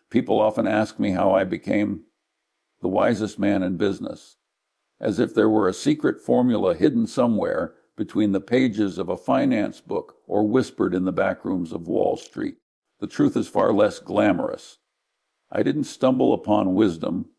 People often ask me how I became the wisest man in business, as if there were a secret formula hidden somewhere between the pages of a finance book or whispered in the back rooms of Wall Street. The truth is far less glamorous. I didn't stumble upon wisdom.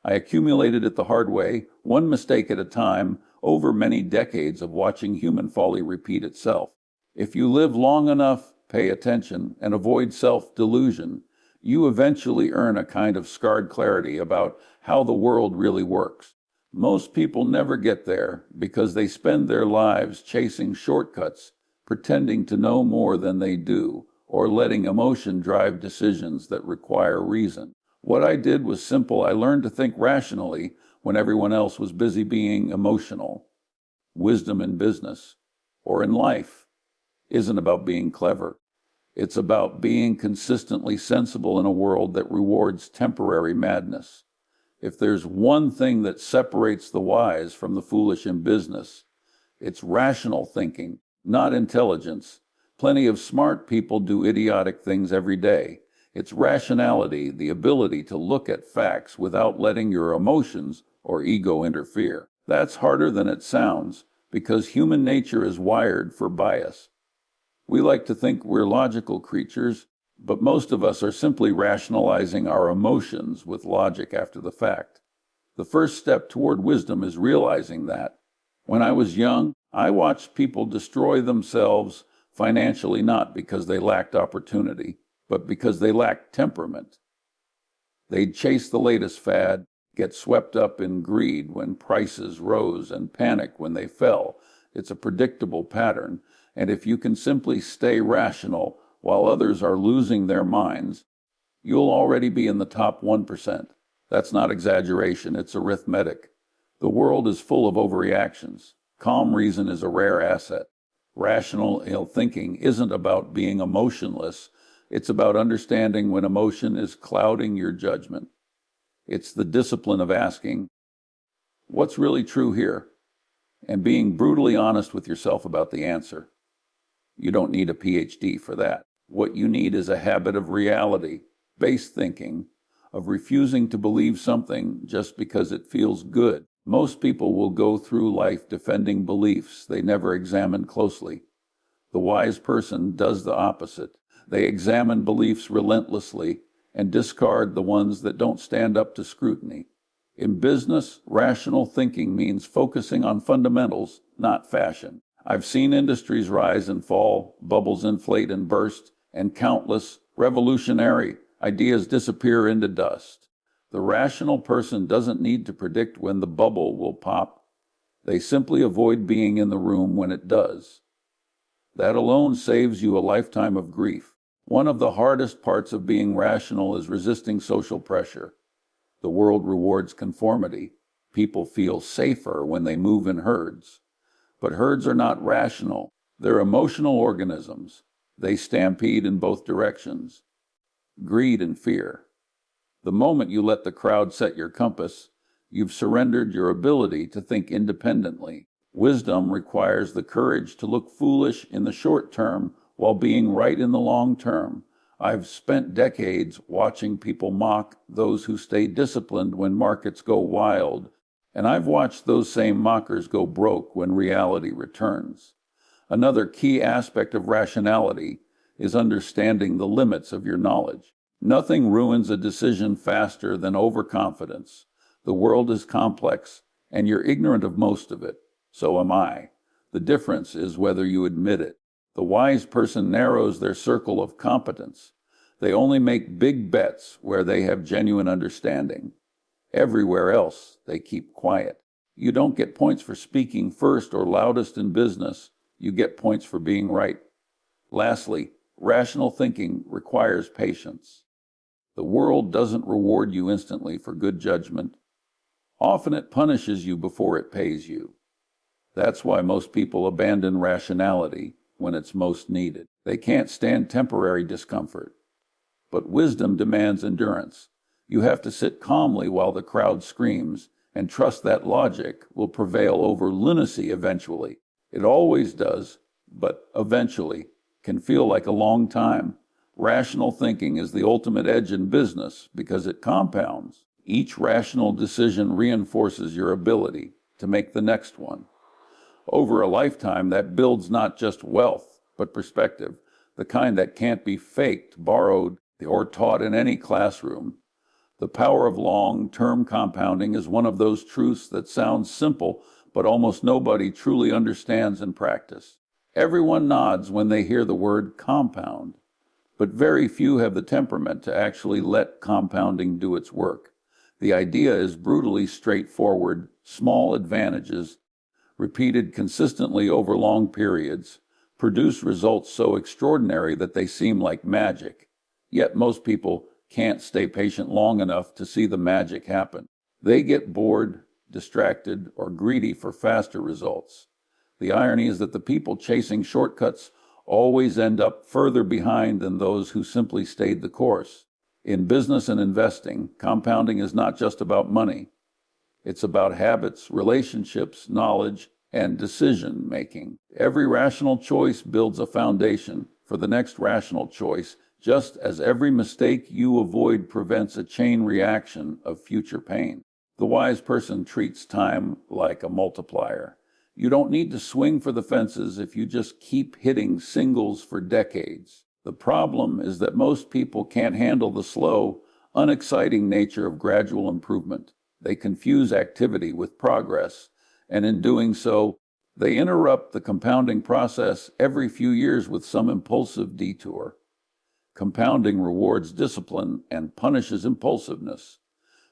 I accumulated it the hard way, one mistake at a time, over many decades of watching human folly repeat itself. If you live long enough, pay attention, and avoid self-delusion, you eventually earn a kind of scarred clarity about how the world really works. Most people never get there because they spend their lives chasing shortcuts, pretending to know more than they do, or letting emotion drive decisions that require reason. What I did was simple. I learned to think rationally when everyone else was busy being emotional. Wisdom in business, or in life, isn't about being clever. It's about being consistently sensible in a world that rewards temporary madness. If there's one thing that separates the wise from the foolish in business, it's rational thinking, not intelligence. Plenty of smart people do idiotic things every day. It's rationality, the ability to look at facts without letting your emotions or ego interfere. That's harder than it sounds, because human nature is wired for bias. We like to think we're logical creatures, but most of us are simply rationalizing our emotions with logic after the fact. The first step toward wisdom is realizing that. When I was young, I watched people destroy themselves financially not because they lacked opportunity, but because they lacked temperament. They'd chase the latest fad, get swept up in greed when prices rose, and panic when they fell. It's a predictable pattern. And if you can simply stay rational while others are losing their minds, you'll already be in the top 1%. That's not exaggeration, it's arithmetic. The world is full of overreactions. Calm reason is a rare asset. Rational thinking isn't about being emotionless. It's about understanding when emotion is clouding your judgment. It's the discipline of asking, what's really true here? And being brutally honest with yourself about the answer. You don't need a PhD for that. What you need is a habit of reality-based thinking, of refusing to believe something just because it feels good. Most people will go through life defending beliefs they never examine closely. The wise person does the opposite. They examine beliefs relentlessly and discard the ones that don't stand up to scrutiny. In business, rational thinking means focusing on fundamentals, not fashion. I've seen industries rise and fall, bubbles inflate and burst, and countless revolutionary ideas disappear into dust. The rational person doesn't need to predict when the bubble will pop. They simply avoid being in the room when it does. That alone saves you a lifetime of grief. One of the hardest parts of being rational is resisting social pressure. The world rewards conformity. People feel safer when they move in herds. But herds are not rational. They're emotional organisms. They stampede in both directions. Greed and fear. The moment you let the crowd set your compass, you've surrendered your ability to think independently. Wisdom requires the courage to look foolish in the short term while being right in the long term. I've spent decades watching people mock those who stay disciplined when markets go wild, and I've watched those same mockers go broke when reality returns. Another key aspect of rationality is understanding the limits of your knowledge. Nothing ruins a decision faster than overconfidence. The world is complex, and you're ignorant of most of it. So am I. The difference is whether you admit it. The wise person narrows their circle of competence. They only make big bets where they have genuine understanding. Everywhere else, they keep quiet. You don't get points for speaking first or loudest in business. You get points for being right. Lastly, rational thinking requires patience. The world doesn't reward you instantly for good judgment. Often it punishes you before it pays you. That's why most people abandon rationality when it's most needed. They can't stand temporary discomfort. But wisdom demands endurance. You have to sit calmly while the crowd screams and trust that logic will prevail over lunacy eventually. It always does, but eventually can feel like a long time. Rational thinking is the ultimate edge in business because it compounds. Each rational decision reinforces your ability to make the next one. Over a lifetime, that builds not just wealth, but perspective, the kind that can't be faked, borrowed, or taught in any classroom. The power of long-term compounding is one of those truths that sounds simple, but almost nobody truly understands in practice. Everyone nods when they hear the word compound, but very few have the temperament to actually let compounding do its work. The idea is brutally straightforward: small advantages, repeated consistently over long periods, produce results so extraordinary that they seem like magic. Yet most people can't stay patient long enough to see the magic happen. They get bored, distracted, or greedy for faster results. The irony is that the people chasing shortcuts always end up further behind than those who simply stayed the course. In business and investing, compounding is not just about money. It's about habits, relationships, knowledge, and decision-making. Every rational choice builds a foundation for the next rational choice, just as every mistake you avoid prevents a chain reaction of future pain. The wise person treats time like a multiplier. You don't need to swing for the fences if you just keep hitting singles for decades. The problem is that most people can't handle the slow, unexciting nature of gradual improvement. They confuse activity with progress, and in doing so, they interrupt the compounding process every few years with some impulsive detour. Compounding rewards discipline and punishes impulsiveness.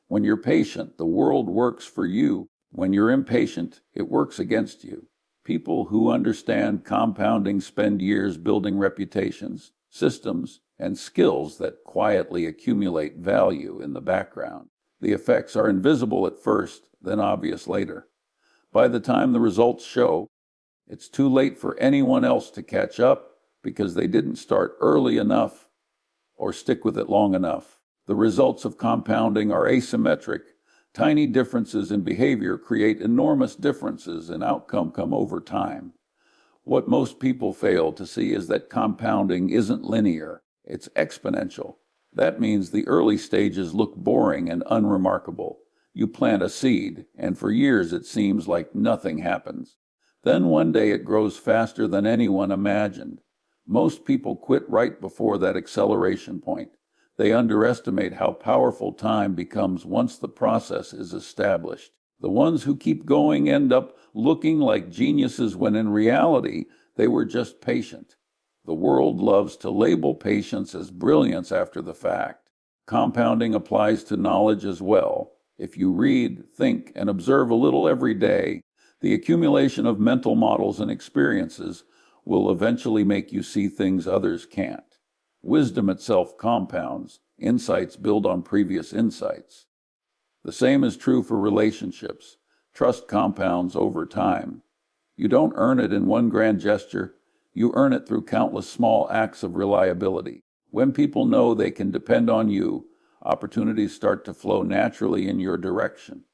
When you're patient, the world works for you. When you're impatient, it works against you. People who understand compounding spend years building reputations, systems, and skills that quietly accumulate value in the background. The effects are invisible at first, then obvious later. By the time the results show, it's too late for anyone else to catch up because they didn't start early enough or stick with it long enough. The results of compounding are asymmetric. Tiny differences in behavior create enormous differences in outcome come over time. What most people fail to see is that compounding isn't linear, it's exponential. That means the early stages look boring and unremarkable. You plant a seed, and for years it seems like nothing happens. Then one day it grows faster than anyone imagined. Most people quit right before that acceleration point. They underestimate how powerful time becomes once the process is established. The ones who keep going end up looking like geniuses when in reality they were just patient. The world loves to label patience as brilliance after the fact. Compounding applies to knowledge as well. If you read, think, and observe a little every day, the accumulation of mental models and experiences will eventually make you see things others can't. Wisdom itself compounds. Insights build on previous insights. The same is true for relationships. Trust compounds over time. You don't earn it in one grand gesture. You earn it through countless small acts of reliability. When people know they can depend on you, opportunities start to flow naturally in your direction.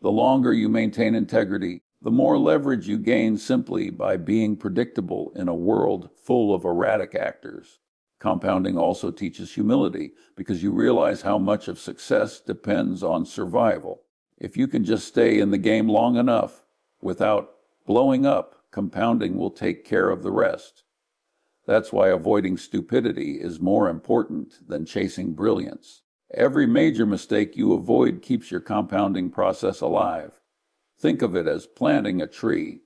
The longer you maintain integrity, the more leverage you gain simply by being predictable in a world full of erratic actors. Compounding also teaches humility because you realize how much of success depends on survival. If you can just stay in the game long enough without blowing up, compounding will take care of the rest. That's why avoiding stupidity is more important than chasing brilliance. Every major mistake you avoid keeps your compounding process alive. Think of it as planting a tree.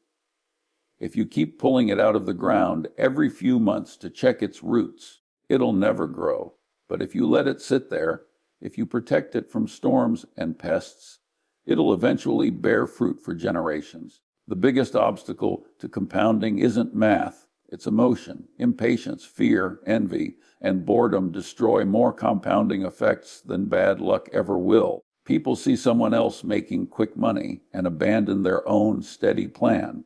If you keep pulling it out of the ground every few months to check its roots, it'll never grow. But if you let it sit there, if you protect it from storms and pests, it'll eventually bear fruit for generations. The biggest obstacle to compounding isn't math, it's emotion. Impatience, fear, envy, and boredom destroy more compounding effects than bad luck ever will. People see someone else making quick money and abandon their own steady plan.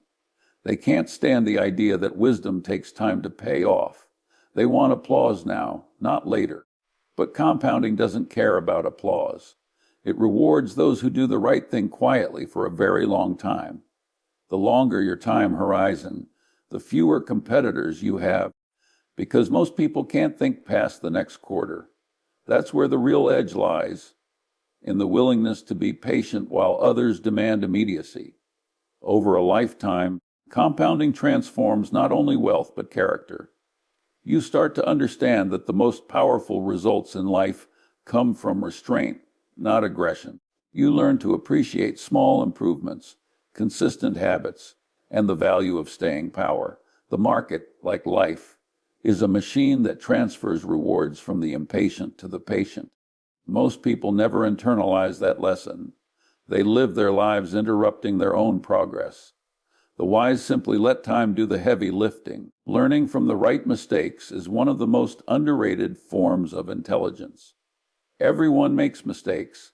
They can't stand the idea that wisdom takes time to pay off. They want applause now, not later. But compounding doesn't care about applause. It rewards those who do the right thing quietly for a very long time. The longer your time horizon, the fewer competitors you have. because most people can't think past the next quarter. That's where the real edge lies, in the willingness to be patient while others demand immediacy. Over a lifetime, compounding transforms not only wealth but character. You start to understand that the most powerful results in life come from restraint, not aggression. You learn to appreciate small improvements, consistent habits, and the value of staying power. The market, like life, is a machine that transfers rewards from the impatient to the patient. Most people never internalize that lesson. They live their lives interrupting their own progress. The wise simply let time do the heavy lifting. Learning from the right mistakes is one of the most underrated forms of intelligence. Everyone makes mistakes,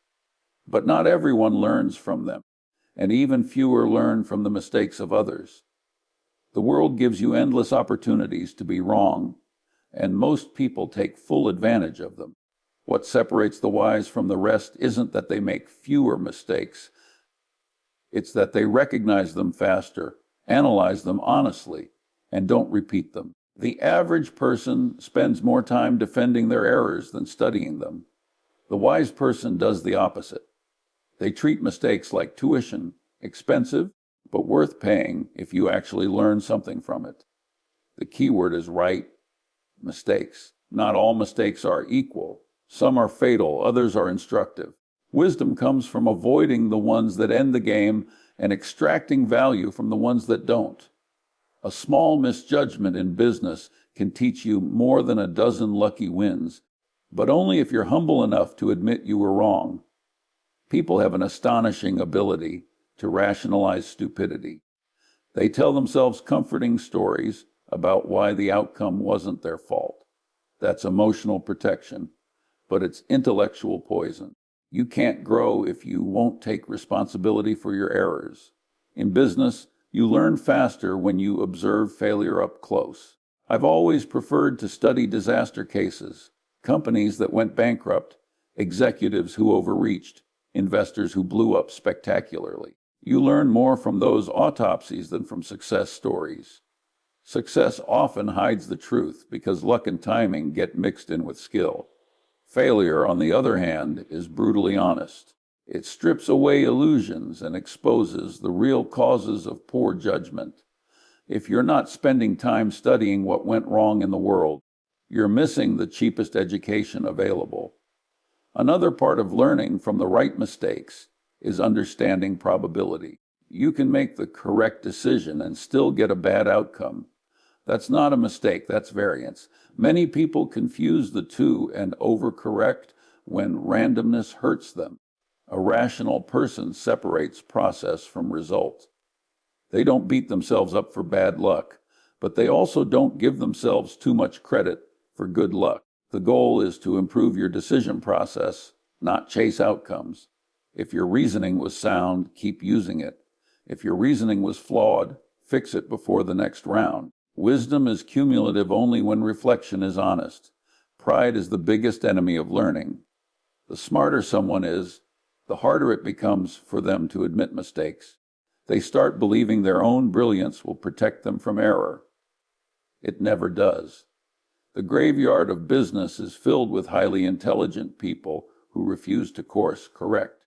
but not everyone learns from them, and even fewer learn from the mistakes of others. The world gives you endless opportunities to be wrong, and most people take full advantage of them. What separates the wise from the rest isn't that they make fewer mistakes. It's that they recognize them faster, analyze them honestly, and don't repeat them. The average person spends more time defending their errors than studying them. The wise person does the opposite. They treat mistakes like tuition, expensive, but worth paying if you actually learn something from it. The key word is right. Mistakes. Not all mistakes are equal. Some are fatal, others are instructive. Wisdom comes from avoiding the ones that end the game and extracting value from the ones that don't. A small misjudgment in business can teach you more than a dozen lucky wins, but only if you're humble enough to admit you were wrong. People have an astonishing ability to rationalize stupidity. They tell themselves comforting stories about why the outcome wasn't their fault. That's emotional protection, but it's intellectual poison. You can't grow if you won't take responsibility for your errors. In business, you learn faster when you observe failure up close. I've always preferred to study disaster cases, companies that went bankrupt, executives who overreached, investors who blew up spectacularly. You learn more from those autopsies than from success stories. Success often hides the truth because luck and timing get mixed in with skill. Failure, on the other hand, is brutally honest. It strips away illusions and exposes the real causes of poor judgment. If you're not spending time studying what went wrong in the world, you're missing the cheapest education available. Another part of learning from the right mistakes is understanding probability. You can make the correct decision and still get a bad outcome. That's not a mistake, that's variance. Many people confuse the two and overcorrect when randomness hurts them. A rational person separates process from result. They don't beat themselves up for bad luck, but they also don't give themselves too much credit for good luck. The goal is to improve your decision process, not chase outcomes. If your reasoning was sound, keep using it. If your reasoning was flawed, fix it before the next round. Wisdom is cumulative only when reflection is honest. Pride is the biggest enemy of learning. The smarter someone is, the harder it becomes for them to admit mistakes. They start believing their own brilliance will protect them from error. It never does. The graveyard of business is filled with highly intelligent people who refuse to course correct.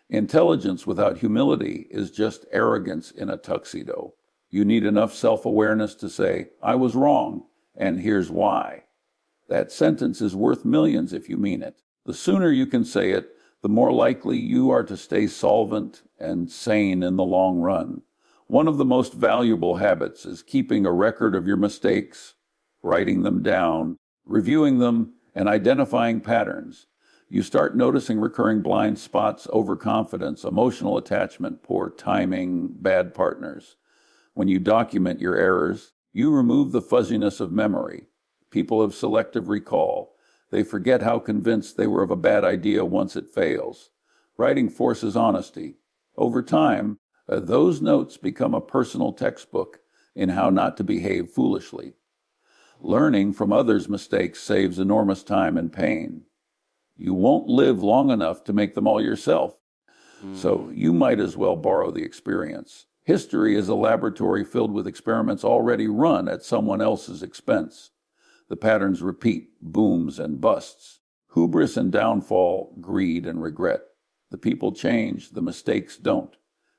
Intelligence without humility is just arrogance in a tuxedo. You need enough self-awareness to say, I was wrong, and here's why. That sentence is worth millions if you mean it. The sooner you can say it, the more likely you are to stay solvent and sane in the long run. One of the most valuable habits is keeping a record of your mistakes, writing them down, reviewing them, and identifying patterns. You start noticing recurring blind spots, overconfidence, emotional attachment, poor timing, bad partners. When you document your errors, you remove the fuzziness of memory. People have selective recall. They forget how convinced they were of a bad idea once it fails. Writing forces honesty. Over time, those notes become a personal textbook in how not to behave foolishly. Learning from others' mistakes saves enormous time and pain. You won't live long enough to make them all yourself, so you might as well borrow the experience. History is a laboratory filled with experiments already run at someone else's expense. The patterns repeat, booms and busts. Hubris and downfall, greed and regret. The people change, the mistakes don't.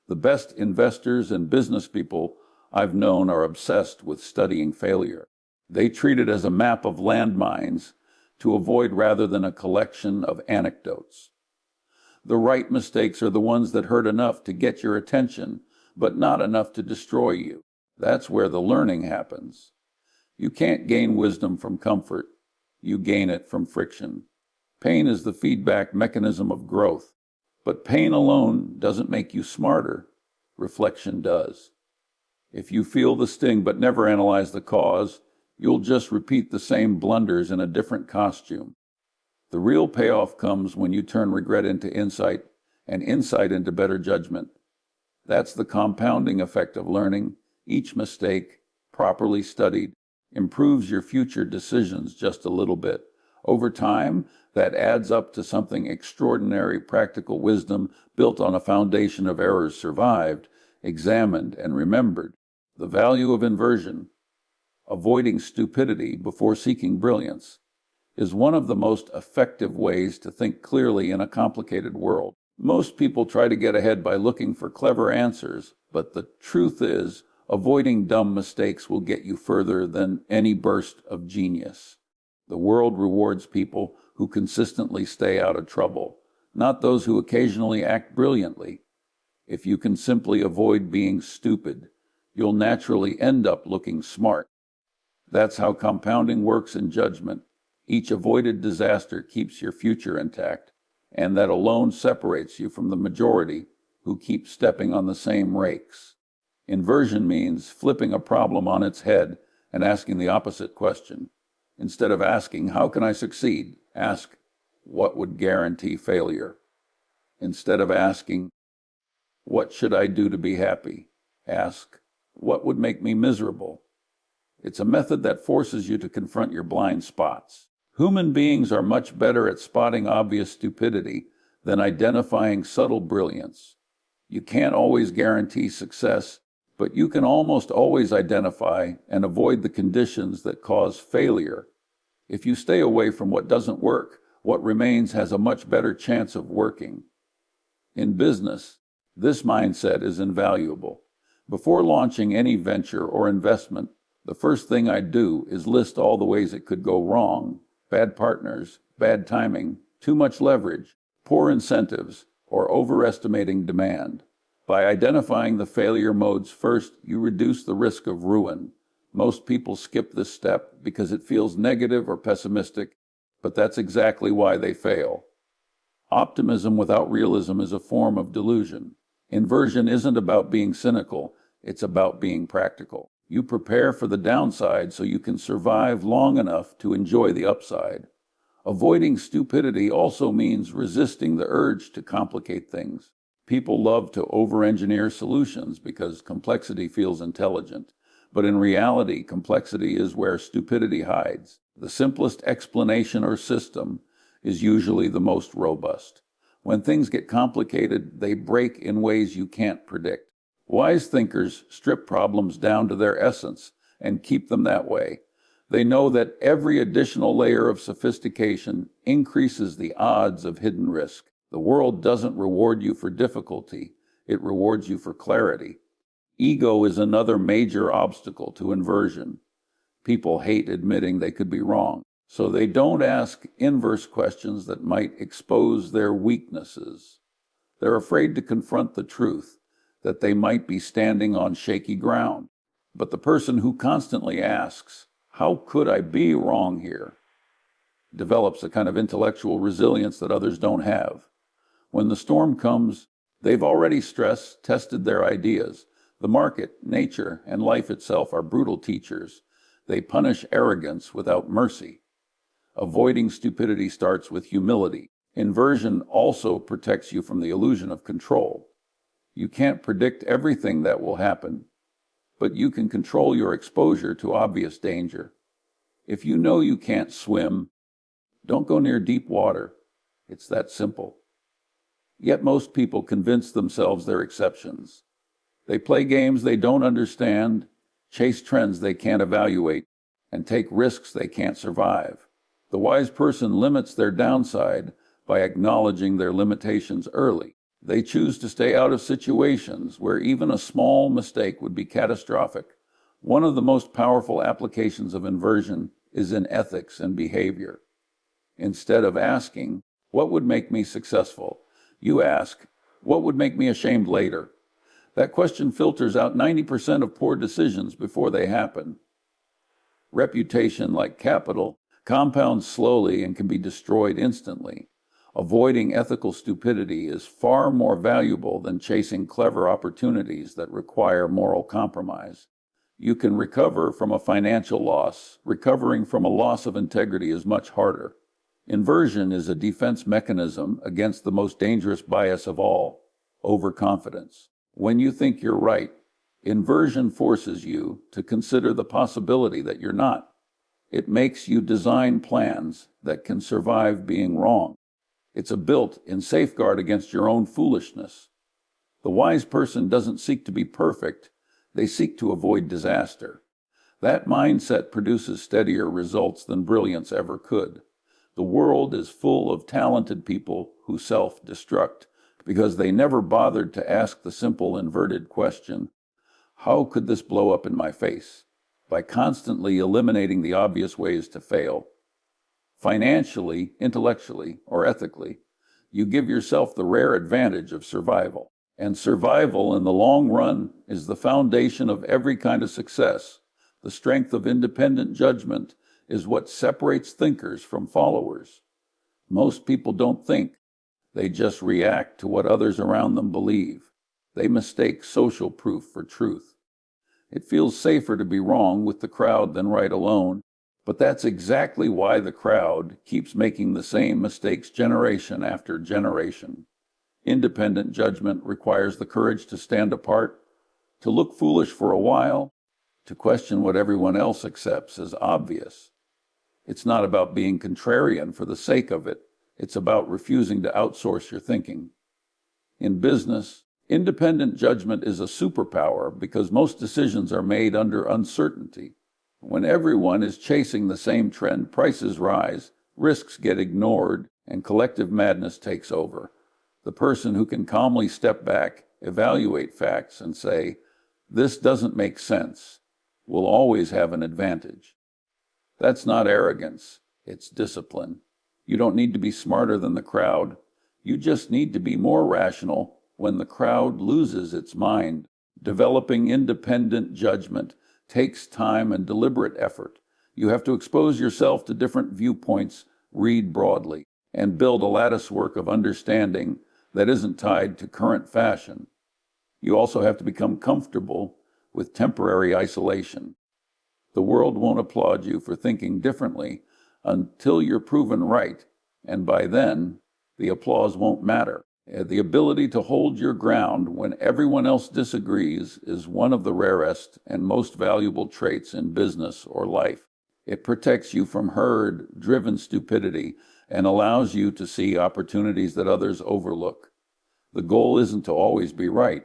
The best investors and business people I've known are obsessed with studying failure. They treat it as a map of landmines to avoid rather than a collection of anecdotes. The right mistakes are the ones that hurt enough to get your attention, but not enough to destroy you. That's where the learning happens. You can't gain wisdom from comfort. You gain it from friction. Pain is the feedback mechanism of growth. But pain alone doesn't make you smarter. Reflection does. If you feel the sting but never analyze the cause, you'll just repeat the same blunders in a different costume. The real payoff comes when you turn regret into insight and insight into better judgment. That's the compounding effect of learning. Each mistake, properly studied, improves your future decisions just a little bit. Over time, that adds up to something extraordinary, practical wisdom built on a foundation of errors survived, examined, and remembered. The value of inversion, avoiding stupidity before seeking brilliance, is one of the most effective ways to think clearly in a complicated world. Most people try to get ahead by looking for clever answers, but the truth is, avoiding dumb mistakes will get you further than any burst of genius. The world rewards people who consistently stay out of trouble, not those who occasionally act brilliantly. If you can simply avoid being stupid, you'll naturally end up looking smart. That's how compounding works in judgment. Each avoided disaster keeps your future intact, and that alone separates you from the majority who keep stepping on the same rakes. Inversion means flipping a problem on its head and asking the opposite question. Instead of asking, how can I succeed? Ask, what would guarantee failure? Instead of asking, what should I do to be happy? Ask, what would make me miserable? It's a method that forces you to confront your blind spots. Human beings are much better at spotting obvious stupidity than identifying subtle brilliance. You can't always guarantee success, but you can almost always identify and avoid the conditions that cause failure. If you stay away from what doesn't work, what remains has a much better chance of working. In business, this mindset is invaluable. Before launching any venture or investment, the first thing I do is list all the ways it could go wrong: bad partners, bad timing, too much leverage, poor incentives, or overestimating demand. By identifying the failure modes first, you reduce the risk of ruin. Most people skip this step because it feels negative or pessimistic, but that's exactly why they fail. Optimism without realism is a form of delusion. Inversion isn't about being cynical, it's about being practical. You prepare for the downside so you can survive long enough to enjoy the upside. Avoiding stupidity also means resisting the urge to complicate things. People love to over-engineer solutions because complexity feels intelligent. But in reality, complexity is where stupidity hides. The simplest explanation or system is usually the most robust. When things get complicated, they break in ways you can't predict. Wise thinkers strip problems down to their essence and keep them that way. They know that every additional layer of sophistication increases the odds of hidden risk. The world doesn't reward you for difficulty, it rewards you for clarity. Ego is another major obstacle to inversion. People hate admitting they could be wrong, so they don't ask inverse questions that might expose their weaknesses. They're afraid to confront the truth, that they might be standing on shaky ground. But the person who constantly asks, how could I be wrong here, develops a kind of intellectual resilience that others don't have. When the storm comes, they've already tested their ideas. The market, nature, and life itself are brutal teachers. They punish arrogance without mercy. Avoiding stupidity starts with humility. Inversion also protects you from the illusion of control. You can't predict everything that will happen, but you can control your exposure to obvious danger. If you know you can't swim, don't go near deep water. It's that simple. Yet most people convince themselves they're exceptions. They play games they don't understand, chase trends they can't evaluate, and take risks they can't survive. The wise person limits their downside by acknowledging their limitations early. They choose to stay out of situations where even a small mistake would be catastrophic. One of the most powerful applications of inversion is in ethics and behavior. Instead of asking, "What would make me successful?" you ask, "What would make me ashamed later?" That question filters out 90% of poor decisions before they happen. Reputation, like capital, compounds slowly and can be destroyed instantly. Avoiding ethical stupidity is far more valuable than chasing clever opportunities that require moral compromise. You can recover from a financial loss. Recovering from a loss of integrity is much harder. Inversion is a defense mechanism against the most dangerous bias of all, overconfidence. When you think you're right, inversion forces you to consider the possibility that you're not. It makes you design plans that can survive being wrong. It's a built-in safeguard against your own foolishness. The wise person doesn't seek to be perfect, they seek to avoid disaster. That mindset produces steadier results than brilliance ever could. The world is full of talented people who self-destruct because they never bothered to ask the simple inverted question, "How could this blow up in my face?" By constantly eliminating the obvious ways to fail. Financially, intellectually, or ethically, you give yourself the rare advantage of survival. And survival in the long run is the foundation of every kind of success. The strength of independent judgment is what separates thinkers from followers. Most people don't think. They just react to what others around them believe. They mistake social proof for truth. It feels safer to be wrong with the crowd than right alone, but that's exactly why the crowd keeps making the same mistakes generation after generation. Independent judgment requires the courage to stand apart, to look foolish for a while, to question what everyone else accepts as obvious. It's not about being contrarian for the sake of it. It's about refusing to outsource your thinking. In business, independent judgment is a superpower because most decisions are made under uncertainty. When everyone is chasing the same trend, prices rise, risks get ignored, and collective madness takes over. The person who can calmly step back, evaluate facts, and say, "This doesn't make sense," will always have an advantage. That's not arrogance, it's discipline. You don't need to be smarter than the crowd. You just need to be more rational when the crowd loses its mind. Developing independent judgment takes time and deliberate effort. You have to expose yourself to different viewpoints, read broadly, and build a latticework of understanding that isn't tied to current fashion. You also have to become comfortable with temporary isolation. The world won't applaud you for thinking differently until you're proven right, and by then, the applause won't matter. The ability to hold your ground when everyone else disagrees is one of the rarest and most valuable traits in business or life. It protects you from herd-driven stupidity and allows you to see opportunities that others overlook. The goal isn't to always be right.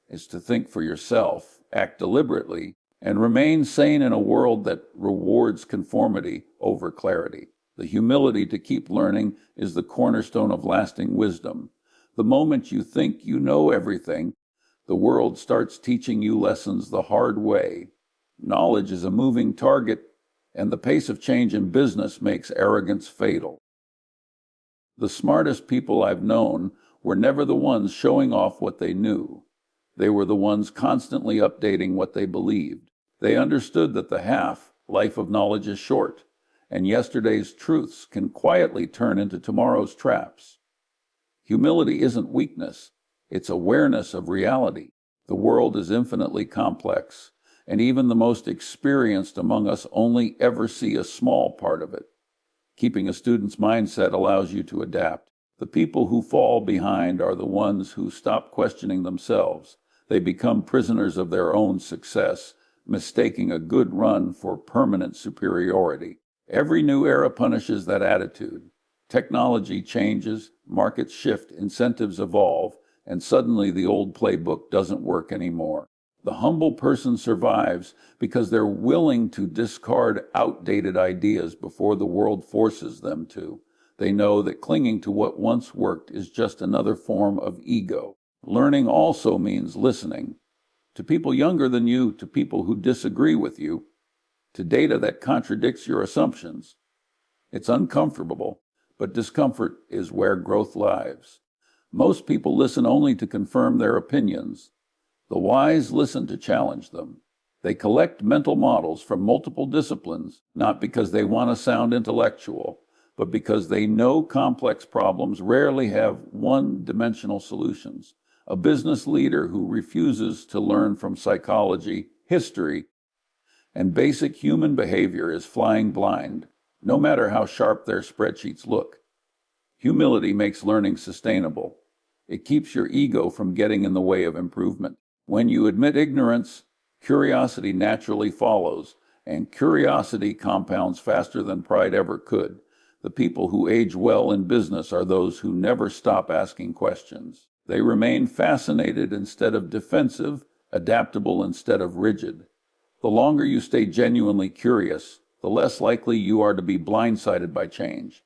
It's to think for yourself, act deliberately, and remain sane in a world that rewards conformity over clarity. The humility to keep learning is the cornerstone of lasting wisdom. The moment you think you know everything, the world starts teaching you lessons the hard way. Knowledge is a moving target, and the pace of change in business makes arrogance fatal. The smartest people I've known were never the ones showing off what they knew. They were the ones constantly updating what they believed. They understood that the half-life of knowledge is short, and yesterday's truths can quietly turn into tomorrow's traps. Humility isn't weakness, it's awareness of reality. The world is infinitely complex, and even the most experienced among us only ever see a small part of it. Keeping a student's mindset allows you to adapt. The people who fall behind are the ones who stop questioning themselves. They become prisoners of their own success, mistaking a good run for permanent superiority. Every new era punishes that attitude. Technology changes, markets shift, incentives evolve, and suddenly the old playbook doesn't work anymore. The humble person survives because they're willing to discard outdated ideas before the world forces them to. They know that clinging to what once worked is just another form of ego. Learning also means listening to people younger than you, to people who disagree with you, to data that contradicts your assumptions. It's uncomfortable, but discomfort is where growth lies. Most people listen only to confirm their opinions. The wise listen to challenge them. They collect mental models from multiple disciplines, not because they want to sound intellectual, but because they know complex problems rarely have one-dimensional solutions. A business leader who refuses to learn from psychology, history, and basic human behavior is flying blind, no matter how sharp their spreadsheets look. Humility makes learning sustainable. It keeps your ego from getting in the way of improvement. When you admit ignorance, curiosity naturally follows, and curiosity compounds faster than pride ever could. The people who age well in business are those who never stop asking questions. They remain fascinated instead of defensive, adaptable instead of rigid. The longer you stay genuinely curious, the less likely you are to be blindsided by change.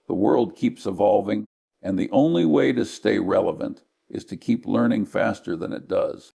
The world keeps evolving, and the only way to stay relevant is to keep learning faster than it does.